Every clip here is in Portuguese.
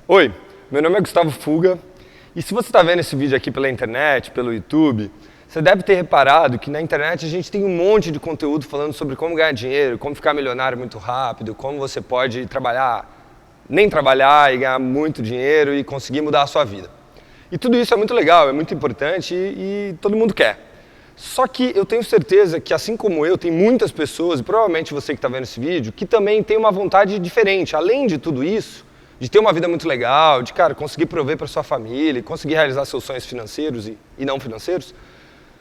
Oi, meu nome é Gustavo Fuga e se você está vendo esse vídeo aqui pela internet, pelo YouTube, você deve ter reparado que na internet a gente tem um monte de conteúdo falando sobre como ganhar dinheiro, como ficar milionário muito rápido, como você pode nem trabalhar e ganhar muito dinheiro e conseguir mudar a sua vida. E tudo isso é muito legal, é muito importante e todo mundo quer. Só que eu tenho certeza que, assim como eu, tem muitas pessoas, e provavelmente você que está vendo esse vídeo, que também tem uma vontade diferente. Além de tudo isso, de ter uma vida muito legal, de, conseguir prover para sua família, conseguir realizar seus sonhos financeiros e não financeiros,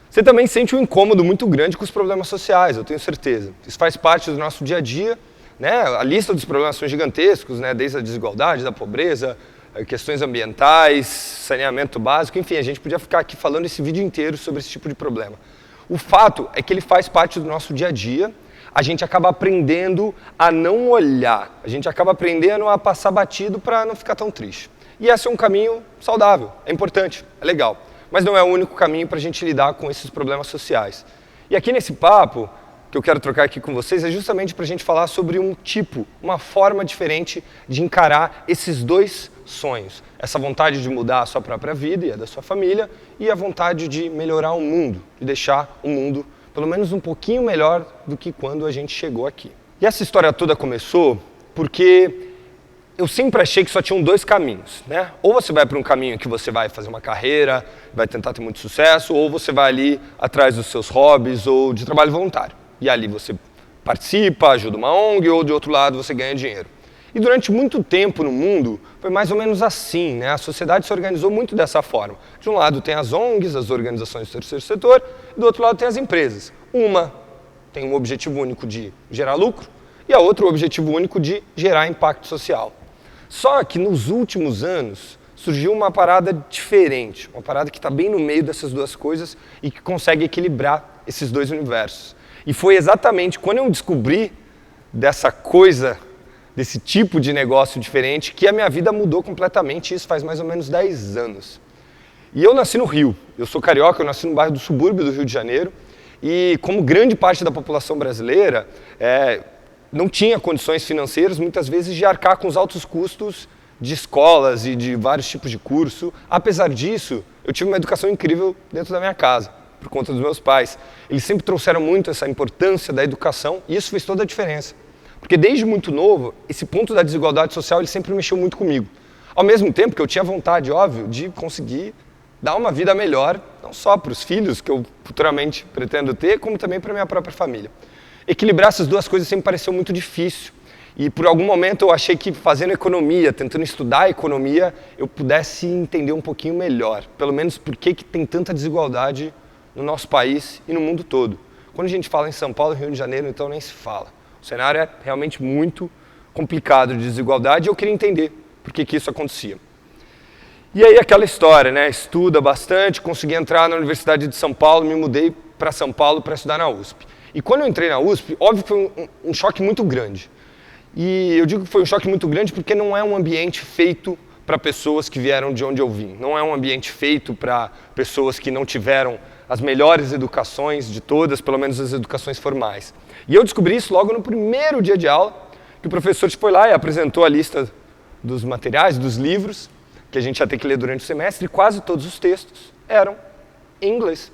você também sente um incômodo muito grande com os problemas sociais, eu tenho certeza. Isso faz parte do nosso dia a dia, né? A lista dos problemas são gigantescos, né? Desde a desigualdade, da pobreza, questões ambientais, saneamento básico, enfim, a gente podia ficar aqui falando esse vídeo inteiro sobre esse tipo de problema. O fato é que ele faz parte do nosso dia a dia, a gente acaba aprendendo a não olhar, a gente acaba aprendendo a passar batido para não ficar tão triste. E esse é um caminho saudável, é importante, é legal, mas não é o único caminho para a gente lidar com esses problemas sociais. E aqui nesse papo, que eu quero trocar aqui com vocês, é justamente para a gente falar sobre uma forma diferente de encarar esses dois sonhos. Essa vontade de mudar a sua própria vida e a da sua família, e a vontade de melhorar o mundo, de deixar o mundo pelo menos um pouquinho melhor do que quando a gente chegou aqui. E essa história toda começou porque eu sempre achei que só tinham dois caminhos, né? Ou você vai para um caminho que você vai fazer uma carreira, vai tentar ter muito sucesso, ou você vai ali atrás dos seus hobbies ou de trabalho voluntário. E ali você participa, ajuda uma ONG, ou de outro lado você ganha dinheiro. E durante muito tempo no mundo foi mais ou menos assim, né? A sociedade se organizou muito dessa forma. De um lado tem as ONGs, as organizações do terceiro setor, e do outro lado tem as empresas. Uma tem um objetivo único de gerar lucro e a outra o objetivo único de gerar impacto social. Só que nos últimos anos surgiu uma parada diferente, uma parada que está bem no meio dessas duas coisas e que consegue equilibrar esses dois universos. E foi exatamente quando eu descobri dessa coisa, desse tipo de negócio diferente, que a minha vida mudou completamente, isso faz mais ou menos 10 anos. E eu nasci no Rio, eu sou carioca, eu nasci no bairro do subúrbio do Rio de Janeiro, e como grande parte da população brasileira, não tinha condições financeiras, muitas vezes, de arcar com os altos custos de escolas e de vários tipos de curso. Apesar disso, eu tive uma educação incrível dentro da minha casa, por conta dos meus pais. Eles sempre trouxeram muito essa importância da educação, e isso fez toda a diferença. Porque desde muito novo, esse ponto da desigualdade social ele sempre mexeu muito comigo. Ao mesmo tempo que eu tinha vontade, óbvio, de conseguir dar uma vida melhor, não só para os filhos que eu futuramente pretendo ter, como também para a minha própria família. Equilibrar essas duas coisas sempre pareceu muito difícil. E por algum momento eu achei que fazendo economia, tentando estudar economia, eu pudesse entender um pouquinho melhor. Pelo menos por que tem tanta desigualdade no nosso país e no mundo todo. Quando a gente fala em São Paulo e Rio de Janeiro, então nem se fala. O cenário é realmente muito complicado de desigualdade e eu queria entender por que isso acontecia. E aí aquela história, né? Estuda bastante, consegui entrar na Universidade de São Paulo, me mudei para São Paulo para estudar na USP. E quando eu entrei na USP, óbvio que foi um choque muito grande. E eu digo que foi um choque muito grande porque não é um ambiente feito para pessoas que vieram de onde eu vim. Não é um ambiente feito para pessoas que não tiveram as melhores educações de todas, pelo menos as educações formais. E eu descobri isso logo no primeiro dia de aula, que o professor foi lá e apresentou a lista dos materiais, dos livros, que a gente ia ter que ler durante o semestre, e quase todos os textos eram em inglês.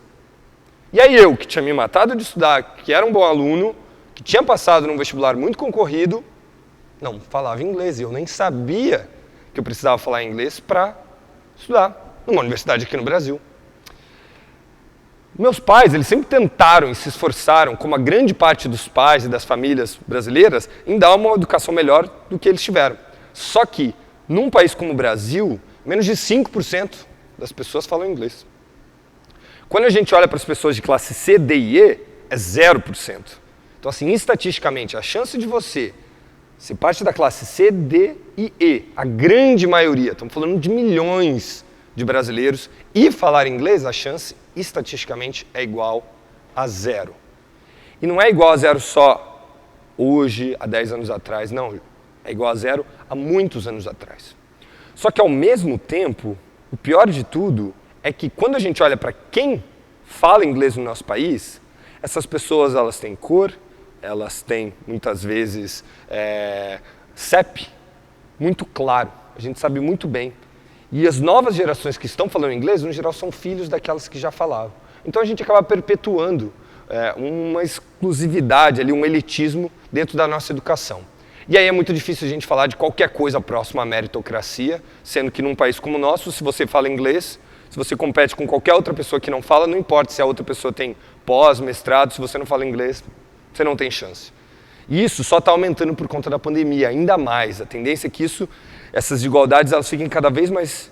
E aí eu, que tinha me matado de estudar, que era um bom aluno, que tinha passado num vestibular muito concorrido, não falava inglês, e eu nem sabia que eu precisava falar inglês para estudar numa universidade aqui no Brasil. Meus pais, eles sempre tentaram e se esforçaram, como a grande parte dos pais e das famílias brasileiras, em dar uma educação melhor do que eles tiveram. Só que, num país como o Brasil, menos de 5% das pessoas falam inglês. Quando a gente olha para as pessoas de classe C, D e E, é 0%. Então, assim, estatisticamente, a chance de você ser parte da classe C, D e E, a grande maioria, estamos falando de milhões de brasileiros, e falar inglês, a chance, estatisticamente, é igual a 0. E não é igual a 0 só hoje, há 10 anos atrás, não. É igual a 0 há muitos anos atrás. Só que, ao mesmo tempo, o pior de tudo é que quando a gente olha para quem fala inglês no nosso país, essas pessoas elas têm cor, elas têm, muitas vezes, CEP muito claro. a gente sabe muito bem. E as novas gerações que estão falando inglês, no geral, são filhos daquelas que já falavam. Então a gente acaba perpetuando uma exclusividade, ali, um elitismo dentro da nossa educação. E aí é muito difícil a gente falar de qualquer coisa próxima à meritocracia, sendo que num país como o nosso, se você fala inglês, se você compete com qualquer outra pessoa que não fala, não importa se a outra pessoa tem pós, mestrado, se você não fala inglês, você não tem chance. E isso só está aumentando por conta da pandemia, ainda mais. A tendência é que essas desigualdades elas fiquem cada vez mais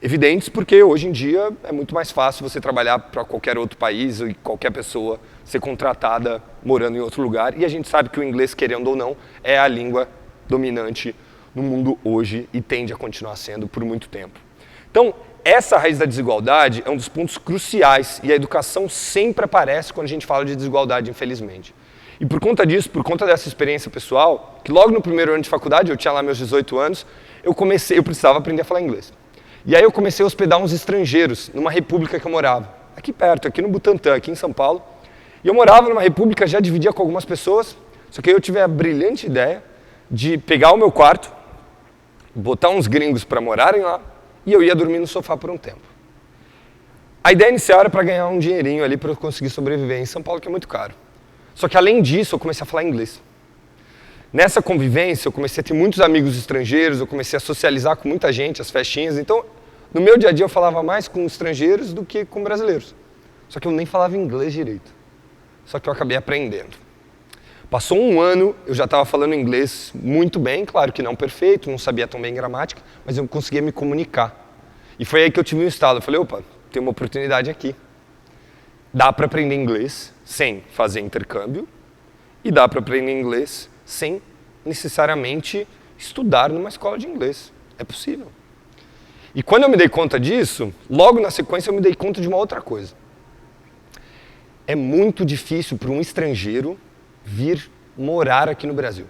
evidentes, porque hoje em dia é muito mais fácil você trabalhar para qualquer outro país e qualquer pessoa ser contratada morando em outro lugar. E a gente sabe que o inglês, querendo ou não, é a língua dominante no mundo hoje e tende a continuar sendo por muito tempo. Então, essa raiz da desigualdade é um dos pontos cruciais e a educação sempre aparece quando a gente fala de desigualdade, infelizmente. E por conta disso, por conta dessa experiência pessoal, que logo no primeiro ano de faculdade, eu tinha lá meus 18 anos, eu precisava aprender a falar inglês. E aí eu comecei a hospedar uns estrangeiros numa república que eu morava, aqui perto, aqui no Butantã, aqui em São Paulo. E eu morava numa república, já dividia com algumas pessoas, só que aí eu tive a brilhante ideia de pegar o meu quarto, botar uns gringos para morarem lá, e eu ia dormir no sofá por um tempo. A ideia inicial era para ganhar um dinheirinho ali para eu conseguir sobreviver em São Paulo, que é muito caro. Só que além disso, eu comecei a falar inglês. Nessa convivência, eu comecei a ter muitos amigos estrangeiros, eu comecei a socializar com muita gente, as festinhas. Então, no meu dia a dia, eu falava mais com estrangeiros do que com brasileiros. Só que eu nem falava inglês direito. Só que eu acabei aprendendo. Passou um ano, eu já estava falando inglês muito bem, claro que não perfeito, não sabia tão bem gramática, mas eu conseguia me comunicar. E foi aí que eu tive um estalo. Eu falei, opa, tem uma oportunidade aqui. Dá para aprender inglês sem fazer intercâmbio e dá para aprender inglês sem necessariamente estudar numa escola de inglês. É possível. E quando eu me dei conta disso, logo na sequência eu me dei conta de uma outra coisa. É muito difícil para um estrangeiro vir morar aqui no Brasil.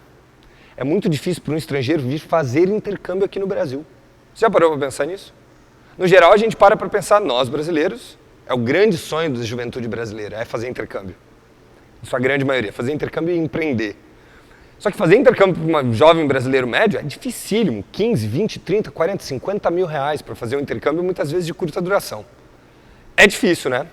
É muito difícil para um estrangeiro vir fazer intercâmbio aqui no Brasil. Você já parou para pensar nisso? No geral, a gente para pensar, nós brasileiros, é o grande sonho da juventude brasileira, é fazer intercâmbio. Em sua grande maioria, fazer intercâmbio e empreender. Só que fazer intercâmbio para um jovem brasileiro médio é dificílimo. 15, 20, 30, 40, 50 mil reais para fazer um intercâmbio, muitas vezes de curta duração. É difícil, né?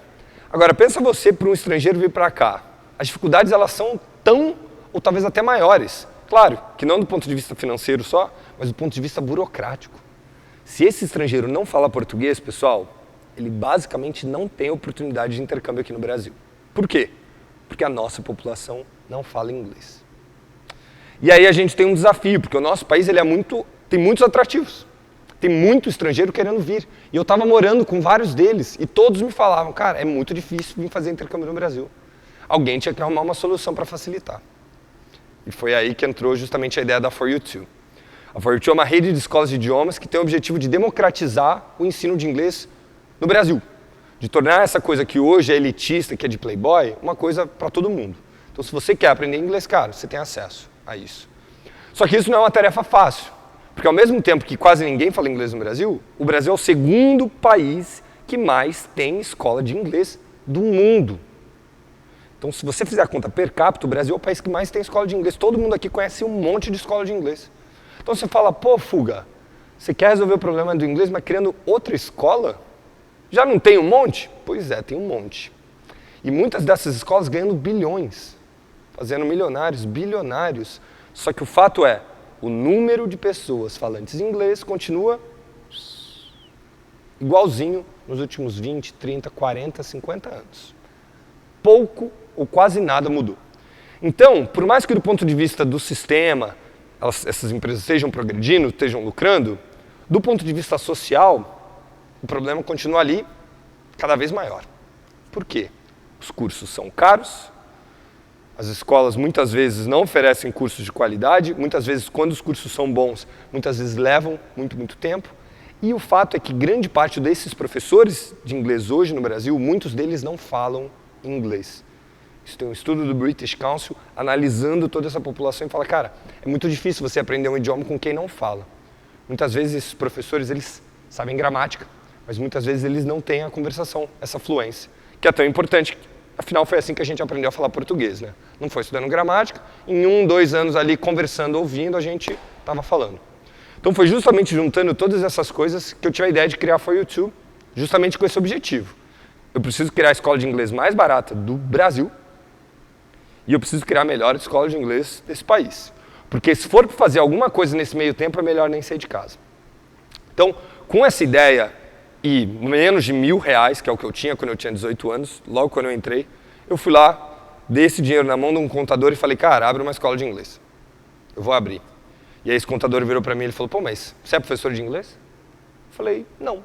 Agora, pensa você para um estrangeiro vir para cá. As dificuldades elas são tão, ou talvez até maiores. Claro, que não do ponto de vista financeiro só, mas do ponto de vista burocrático. Se esse estrangeiro não fala português, pessoal, ele basicamente não tem oportunidade de intercâmbio aqui no Brasil. Por quê? Porque a nossa população não fala inglês. E aí a gente tem um desafio, porque o nosso país ele tem muitos atrativos. Tem muito estrangeiro querendo vir. E eu estava morando com vários deles e todos me falavam, cara, é muito difícil vir fazer intercâmbio no Brasil. Alguém tinha que arrumar uma solução para facilitar. E foi aí que entrou justamente a ideia da For You Too. A For You Too é uma rede de escolas de idiomas que tem o objetivo de democratizar o ensino de inglês no Brasil. De tornar essa coisa que hoje é elitista, que é de playboy, uma coisa para todo mundo. Então, se você quer aprender inglês, cara, você tem acesso a isso. Só que isso não é uma tarefa fácil. Porque ao mesmo tempo que quase ninguém fala inglês no Brasil, o Brasil é o segundo país que mais tem escola de inglês do mundo. Então, se você fizer a conta per capita, o Brasil é o país que mais tem escola de inglês. Todo mundo aqui conhece um monte de escola de inglês. Então você fala, pô, Fuga, você quer resolver o problema do inglês, mas criando outra escola? Já não tem um monte? Pois é, tem um monte. E muitas dessas escolas ganhando bilhões, fazendo milionários, bilionários. Só que o fato é, o número de pessoas falantes em inglês continua igualzinho nos últimos 20, 30, 40, 50 anos. Pouco ou quase nada mudou. Então, por mais que do ponto de vista do sistema, essas empresas estejam progredindo, estejam lucrando, do ponto de vista social, o problema continua ali cada vez maior. Por quê? Os cursos são caros, as escolas muitas vezes não oferecem cursos de qualidade, muitas vezes quando os cursos são bons, muitas vezes levam muito tempo. E o fato é que grande parte desses professores de inglês hoje no Brasil, muitos deles não falam inglês. Isso tem um estudo do British Council analisando toda essa população e fala, cara, é muito difícil você aprender um idioma com quem não fala. Muitas vezes esses professores, eles sabem gramática, mas muitas vezes eles não têm a conversação, essa fluência, que é tão importante. Afinal, foi assim que a gente aprendeu a falar português, né? Não foi estudando gramática, em 1, 2 anos ali conversando, ouvindo, a gente estava falando. Então foi justamente juntando todas essas coisas que eu tive a ideia de criar a For You Too, justamente com esse objetivo. Eu preciso criar a escola de inglês mais barata do Brasil e eu preciso criar a melhor escola de inglês desse país. Porque se for fazer alguma coisa nesse meio tempo, é melhor nem sair de casa. Então, com essa ideia e menos de R$1.000, que é o que eu tinha quando eu tinha 18 anos, logo quando eu entrei, eu fui lá, dei esse dinheiro na mão de um contador e falei, cara, abre uma escola de inglês. Eu vou abrir. E aí esse contador virou para mim e falou, pô, mas você é professor de inglês? Eu falei, não.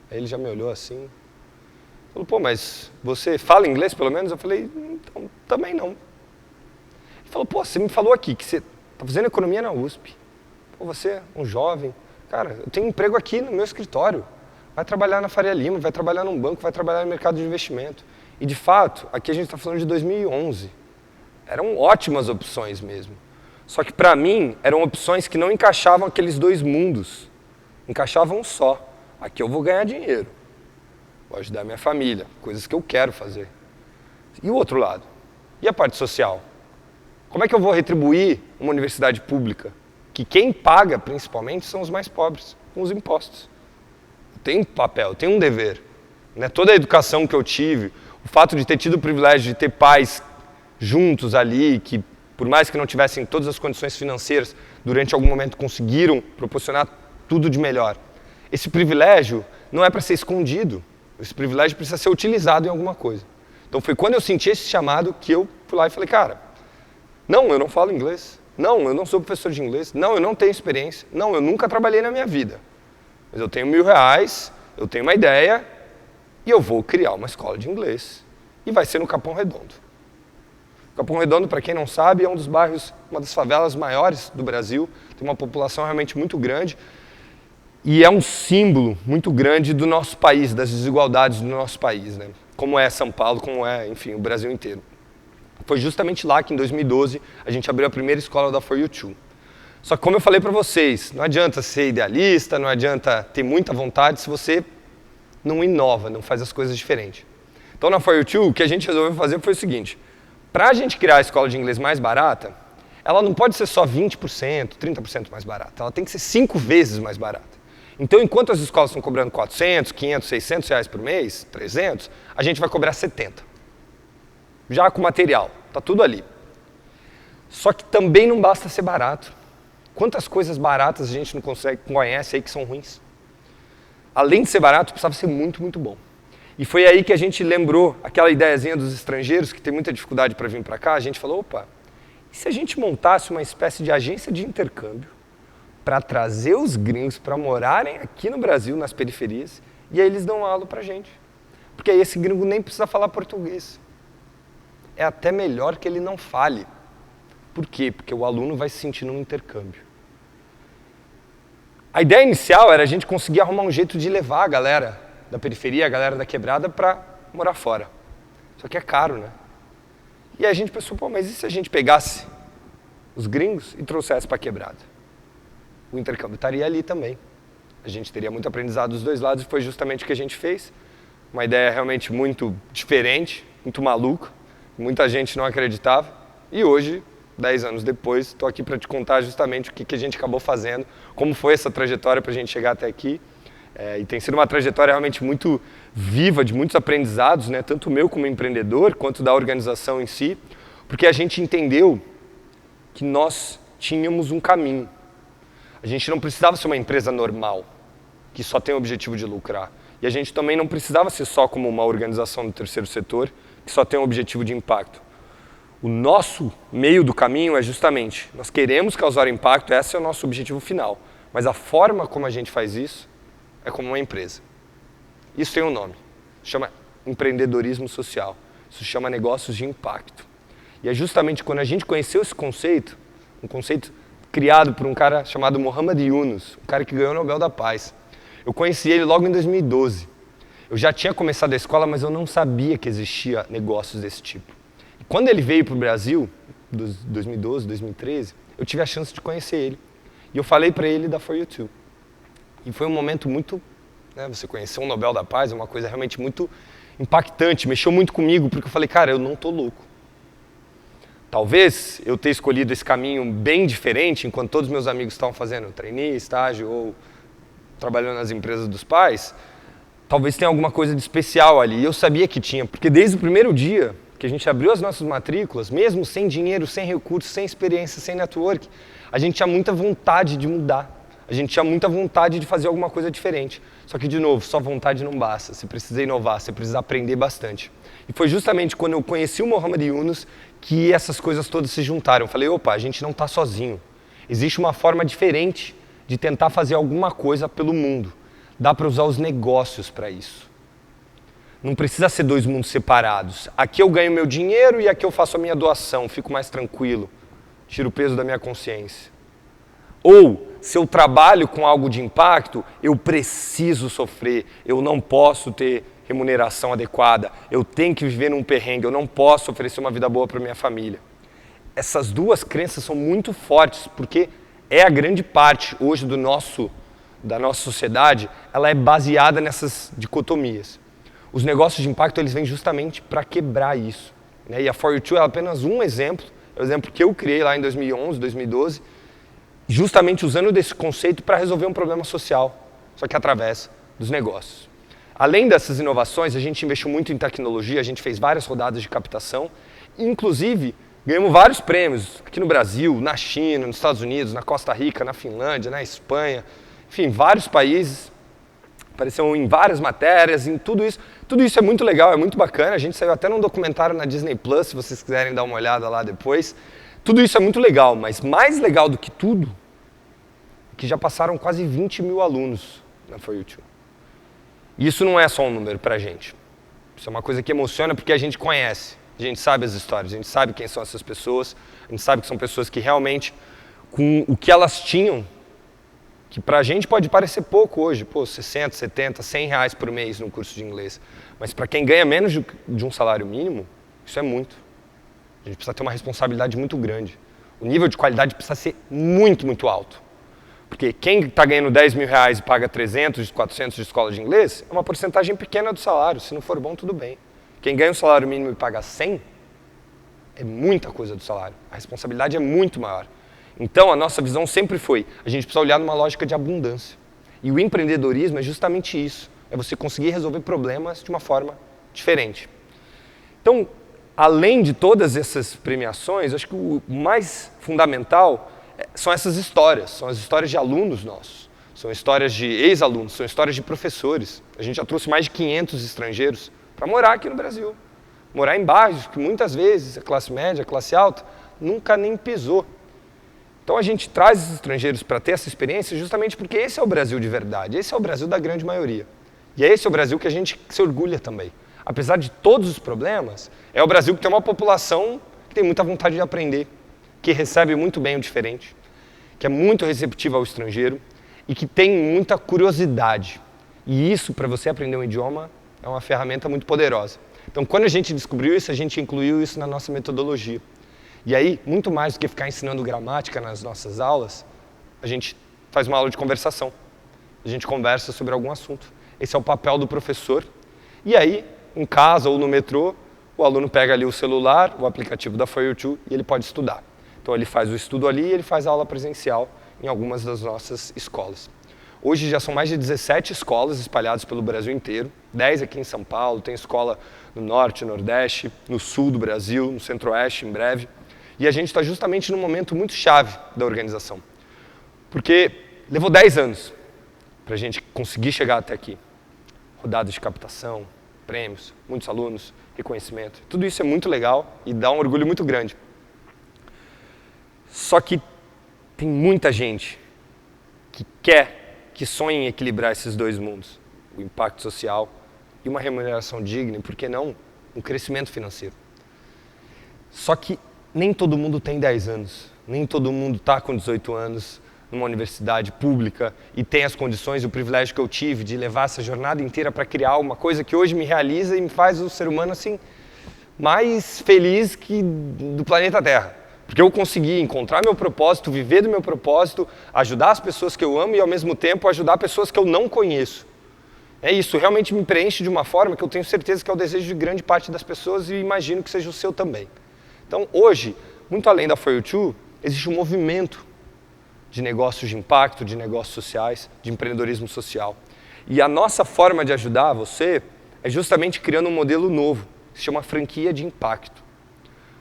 Aí ele já me olhou assim, falou, pô, mas você fala inglês pelo menos? Eu falei, então, também não. Ele falou, pô, você me falou aqui que você está fazendo economia na USP. Pô, você é um jovem. Cara, eu tenho um emprego aqui no meu escritório. Vai trabalhar na Faria Lima, vai trabalhar num banco, vai trabalhar no mercado de investimento. E, de fato, aqui a gente está falando de 2011. Eram ótimas opções mesmo. Só que, para mim, eram opções que não encaixavam aqueles dois mundos. Encaixavam um só. Aqui eu vou ganhar dinheiro. Vou ajudar minha família. Coisas que eu quero fazer. E o outro lado? E a parte social? Como é que eu vou retribuir uma universidade pública? Que quem paga, principalmente, são os mais pobres, com os impostos. Eu tenho um papel, eu tenho um dever. Né? Toda a educação que eu tive, o fato de ter tido o privilégio de ter pais juntos ali, que por mais que não tivessem todas as condições financeiras, durante algum momento conseguiram proporcionar tudo de melhor. Esse privilégio não é para ser escondido, esse privilégio precisa ser utilizado em alguma coisa. Então foi quando eu senti esse chamado que eu fui lá e falei, cara, não, eu não falo inglês, não, eu não sou professor de inglês, não, eu não tenho experiência, não, eu nunca trabalhei na minha vida, mas eu tenho R$1.000, eu tenho uma ideia e eu vou criar uma escola de inglês e vai ser no Capão Redondo. Capão Redondo, para quem não sabe, é um dos bairros, uma das favelas maiores do Brasil, tem uma população realmente muito grande e é um símbolo muito grande do nosso país, das desigualdades do nosso país, né? Como é São Paulo, como é, enfim, o Brasil inteiro. Foi justamente lá que, em 2012, a gente abriu a primeira escola da For You Too. Só que, como eu falei para vocês, não adianta ser idealista, não adianta ter muita vontade se você não inova, não faz as coisas diferentes. Então, na For You Too, o que a gente resolveu fazer foi o seguinte, para a gente criar a escola de inglês mais barata, ela não pode ser só 20%, 30% mais barata, ela tem que ser 5 vezes mais barata. Então, enquanto as escolas estão cobrando 400, 500, 600 reais por mês, 300, a gente vai cobrar 70. Já com material, está tudo ali. Só que também não basta ser barato. Quantas coisas baratas a gente não conhece aí que são ruins? Além de ser barato, precisava ser muito, muito bom. E foi aí que a gente lembrou aquela ideiazinha dos estrangeiros, que tem muita dificuldade para vir para cá, a gente falou, opa, e se a gente montasse uma espécie de agência de intercâmbio para trazer os gringos para morarem aqui no Brasil, nas periferias, e aí eles dão aula para a gente. Porque aí esse gringo nem precisa falar português. É até melhor que ele não fale. Por quê? Porque o aluno vai se sentir num intercâmbio. A ideia inicial era a gente conseguir arrumar um jeito de levar a galera da periferia, a galera da quebrada, para morar fora. Só que é caro, né? E aí a gente pensou, pô, mas e se a gente pegasse os gringos e trouxesse para a quebrada? O intercâmbio estaria ali também. A gente teria muito aprendizado dos dois lados e foi justamente o que a gente fez. Uma ideia realmente muito diferente, muito maluca. Muita gente não acreditava. E hoje, 10 anos depois, estou aqui para te contar justamente o que a gente acabou fazendo, como foi essa trajetória para a gente chegar até aqui. E tem sido uma trajetória realmente muito viva, de muitos aprendizados, né? Tanto meu como empreendedor, quanto da organização em si, porque a gente entendeu que nós tínhamos um caminho. A gente não precisava ser uma empresa normal, que só tem o objetivo de lucrar. E a gente também não precisava ser só como uma organização do terceiro setor, que só tem o objetivo de impacto. O nosso meio do caminho é justamente, nós queremos causar impacto, esse é o nosso objetivo final. Mas a forma como a gente faz isso é como uma empresa. Isso tem um nome, chama empreendedorismo social. Isso chama negócios de impacto. E é justamente quando a gente conheceu esse conceito, um conceito criado por um cara chamado Muhammad Yunus, um cara que ganhou o Nobel da Paz. Eu conheci ele logo em 2012. Eu já tinha começado a escola, mas eu não sabia que existia negócios desse tipo. E quando ele veio para o Brasil, 2012, 2013, eu tive a chance de conhecer ele. E eu falei para ele da For You Too. E foi um momento muito, né, você conhecer um Nobel da Paz é uma coisa realmente muito impactante, mexeu muito comigo, porque eu falei, cara, eu não tô louco. Talvez eu ter escolhido esse caminho bem diferente, enquanto todos meus amigos estavam fazendo trainee, estágio ou trabalhando nas empresas dos pais, talvez tenha alguma coisa de especial ali. E eu sabia que tinha, porque desde o primeiro dia que a gente abriu as nossas matrículas, mesmo sem dinheiro, sem recursos, sem experiência, sem network, a gente tinha muita vontade de mudar. A gente tinha muita vontade de fazer alguma coisa diferente. Só que, de novo, só vontade não basta. Você precisa inovar, você precisa aprender bastante. E foi justamente quando eu conheci o Mohamed Yunus que essas coisas todas se juntaram. Eu falei, opa, a gente não está sozinho. Existe uma forma diferente de tentar fazer alguma coisa pelo mundo. Dá para usar os negócios para isso. Não precisa ser dois mundos separados. Aqui eu ganho meu dinheiro e aqui eu faço a minha doação, fico mais tranquilo, tiro o peso da minha consciência. Ou, se eu trabalho com algo de impacto, eu preciso sofrer, eu não posso ter remuneração adequada, eu tenho que viver num perrengue, eu não posso oferecer uma vida boa para minha família. Essas duas crenças são muito fortes, porque é a grande parte hoje da nossa sociedade, ela é baseada nessas dicotomias. Os negócios de impacto, eles vêm justamente para quebrar isso. Né? E a For You Too é apenas um exemplo, é o exemplo que eu criei lá em 2011, 2012, justamente usando desse conceito para resolver um problema social, só que através dos negócios. Além dessas inovações, a gente investiu muito em tecnologia, a gente fez várias rodadas de captação, inclusive ganhamos vários prêmios aqui no Brasil, na China, nos Estados Unidos, na Costa Rica, na Finlândia, na Espanha, enfim, vários países, apareceu em várias matérias, em tudo isso. Tudo isso é muito legal, é muito bacana, a gente saiu até num documentário na Disney Plus, se vocês quiserem dar uma olhada lá depois. Tudo isso é muito legal, mas mais legal do que tudo, é que já passaram quase 20 mil alunos na For You Too. E isso não é só um número pra gente. Isso é uma coisa que emociona porque a gente conhece, a gente sabe as histórias, a gente sabe quem são essas pessoas, a gente sabe que são pessoas que realmente, com o que elas tinham, que pra gente pode parecer pouco hoje, pô, 60, 70, 100 reais por mês num curso de inglês. Mas para quem ganha menos de um salário mínimo, isso é muito. A gente precisa ter uma responsabilidade muito grande. O nível de qualidade precisa ser muito, muito alto. Porque quem está ganhando 10 mil reais e paga 300, 400 de escola de inglês, é uma porcentagem pequena do salário. Se não for bom, tudo bem. Quem ganha um salário mínimo e paga 100, é muita coisa do salário. A responsabilidade é muito maior. Então, a nossa visão sempre foi, a gente precisa olhar numa lógica de abundância. E o empreendedorismo é justamente isso. É você conseguir resolver problemas de uma forma diferente. Então, além de todas essas premiações, acho que o mais fundamental são essas histórias. São as histórias de alunos nossos. São histórias de ex-alunos, são histórias de professores. A gente já trouxe mais de 500 estrangeiros para morar aqui no Brasil. Morar em bairros que muitas vezes a classe média, a classe alta, nunca nem pisou. Então a gente traz esses estrangeiros para ter essa experiência justamente porque esse é o Brasil de verdade, esse é o Brasil da grande maioria. E é esse o Brasil que a gente se orgulha também. Apesar de todos os problemas, é o Brasil que tem uma população que tem muita vontade de aprender, que recebe muito bem o diferente, que é muito receptiva ao estrangeiro e que tem muita curiosidade. E isso, para você aprender um idioma, é uma ferramenta muito poderosa. Então quando a gente descobriu isso, a gente incluiu isso na nossa metodologia. E aí, muito mais do que ficar ensinando gramática nas nossas aulas, a gente faz uma aula de conversação. A gente conversa sobre algum assunto. Esse é o papel do professor. E aí, em casa ou no metrô, o aluno pega ali o celular, o aplicativo da For You Too, e ele pode estudar. Então ele faz o estudo ali e ele faz a aula presencial em algumas das nossas escolas. Hoje já são mais de 17 escolas espalhadas pelo Brasil inteiro, 10 aqui em São Paulo, tem escola no Norte, Nordeste, no Sul do Brasil, no Centro-Oeste em breve. E a gente está justamente num momento muito chave da organização. Porque levou 10 anos para a gente conseguir chegar até aqui. Rodadas de captação, prêmios, muitos alunos, reconhecimento. Tudo isso é muito legal e dá um orgulho muito grande. Só que tem muita gente que sonha em equilibrar esses dois mundos. O impacto social e uma remuneração digna, e por que não, um crescimento financeiro. Só que nem todo mundo tem 10 anos, nem todo mundo está com 18 anos numa universidade pública e tem as condições e o privilégio que eu tive de levar essa jornada inteira para criar uma coisa que hoje me realiza e me faz o ser humano assim, mais feliz que do planeta Terra. Porque eu consegui encontrar meu propósito, viver do meu propósito, ajudar as pessoas que eu amo e ao mesmo tempo ajudar pessoas que eu não conheço. Isso realmente me preenche de uma forma que eu tenho certeza que é o desejo de grande parte das pessoas e imagino que seja o seu também. Então, hoje, muito além da For You Too, existe um movimento de negócios de impacto, de negócios sociais, de empreendedorismo social. E a nossa forma de ajudar você é justamente criando um modelo novo, que se chama franquia de impacto.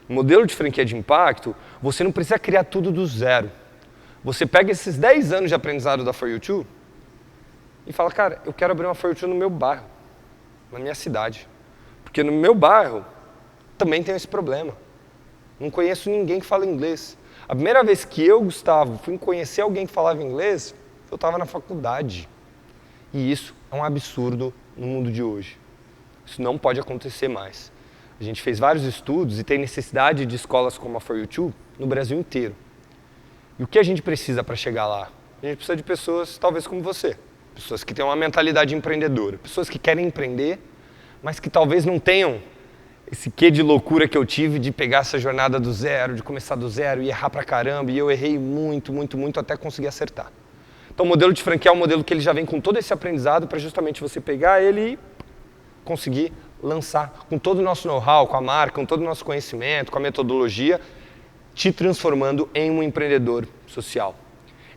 No modelo de franquia de impacto, você não precisa criar tudo do zero. Você pega esses 10 anos de aprendizado da For You Too e fala, cara, eu quero abrir uma For You Too no meu bairro, na minha cidade. Porque no meu bairro também tem esse problema. Não conheço ninguém que fala inglês. A primeira vez que eu, Gustavo, fui conhecer alguém que falava inglês, eu estava na faculdade. E isso é um absurdo no mundo de hoje. Isso não pode acontecer mais. A gente fez vários estudos e tem necessidade de escolas como a For You Too no Brasil inteiro. E o que a gente precisa para chegar lá? A gente precisa de pessoas, talvez como você. Pessoas que têm uma mentalidade empreendedora. Pessoas que querem empreender, mas que talvez não tenham esse quê de loucura que eu tive de pegar essa jornada do zero, de começar do zero e errar pra caramba. E eu errei muito, muito, muito até conseguir acertar. Então o modelo de franquia é um modelo que ele já vem com todo esse aprendizado para justamente você pegar ele e conseguir lançar com todo o nosso know-how, com a marca, com todo o nosso conhecimento, com a metodologia, te transformando em um empreendedor social.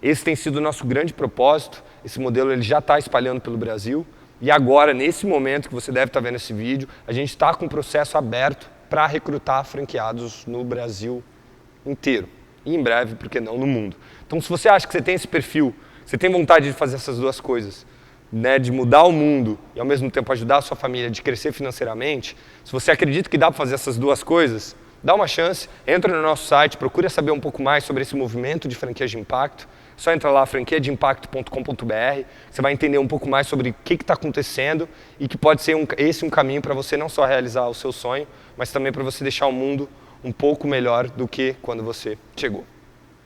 Esse tem sido o nosso grande propósito. Esse modelo ele já está espalhando pelo Brasil. E agora, nesse momento que você deve estar vendo esse vídeo, a gente está com um processo aberto para recrutar franqueados no Brasil inteiro. E em breve, por que não, no mundo. Então, se você acha que você tem esse perfil, você tem vontade de fazer essas duas coisas, né, de mudar o mundo e ao mesmo tempo ajudar a sua família, de crescer financeiramente, se você acredita que dá para fazer essas duas coisas, dá uma chance, entra no nosso site, procura saber um pouco mais sobre esse movimento de franquias de impacto. Só entra lá, franquiadeimpacto.com.br, você vai entender um pouco mais sobre o que está acontecendo e que pode ser esse um caminho para você não só realizar o seu sonho, mas também para você deixar o mundo um pouco melhor do que quando você chegou.